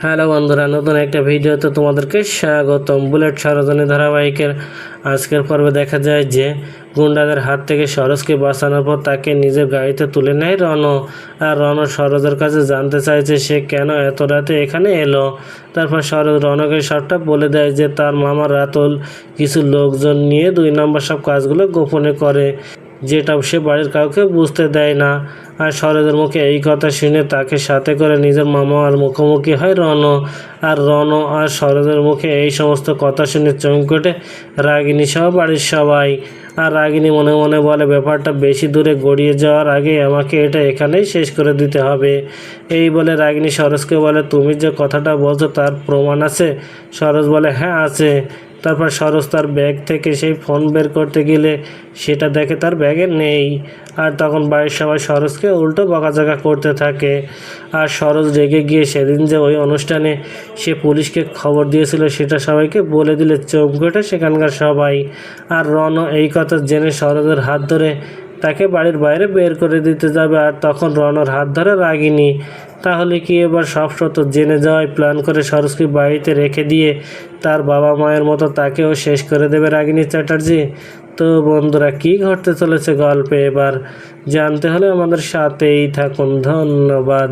Hello বন্ধুরা, নতুন একটা ভিডিওতে তোমাদেরকে স্বাগতম। বুলেট ষড়যন্ত্র ধারাবাহিকের আজকের পর্বে দেখা যায় যে গুন্ডাদের হাত থেকে সরোজকে বাঁচানোর পর তাকে নিজের গাড়িতে তুলে নেয় রণ। আর রণ সরোজের কাছে জানতে চাইছে সে কেন এত রাতে এখানে এলো। তারপর সরোজ রণকে সবটা বলে দেয় যে তার মামা রাতুল কিছু লোকজন নিয়ে 2 নম্বর সব কাজগুলো গোপনে করে, যেটা সে বাড়ির কাউকে বুঝতে দেয় না। আর সরোজের মুখে এই কথা শুনে তাকে সাথে করে নিজের মামা আর মুখোমুখি হয় রণ। আর রণ আর সরোজের মুখে এই সমস্ত কথা শুনে চমকে ওঠে রাগিনী সহ বাড়ির সবাই। আর রাগিনী মনে মনে বলে, ব্যাপারটা বেশি দূরে গড়িয়ে যাওয়ার আগে আমাকে এটা এখানেই শেষ করে দিতে হবে। এই বলে রাগিনী সরোজকে বলে, তুমি যে কথাটা বলছো তার প্রমাণ আছে? সরোজ বলে, হ্যাঁ আছে। তারপর সরোজ তার ব্যাগ থেকে সেই ফোন বের করতে গেলে সেটা দেখে তার ব্যাগে নেই। আর তখন বাড়ির সবাই সরোজকে উল্টো বকাঝকা করতে থাকে। আর সরোজ রেগে গিয়ে সেদিন যে ওই অনুষ্ঠানে সে পুলিশকে খবর দিয়েছিল সেটা সবাইকে বলে দিলে চমকে ওঠে সেখানকার সবাই। আর রণ এই কথা জেনে সরোজের হাত ধরে তাকে বাড়ির বাইরে বের করে দিতে যাবে। আর তখন রণর হাত ধরে রাগিনী। তাহলে কি এবার সব সত্য জেনে যাওয়ায় প্ল্যান করে সরোজকে বাড়িতে রেখে দিয়ে তার বাবা মায়ের মতো তাকেও শেষ করে দেবে রাগিনী চ্যাটার্জি? তো বন্ধুরা, কি ঘটতে চলেছে গল্পে এবার জানতে হলে আমাদের সাথেই থাকুন। ধন্যবাদ।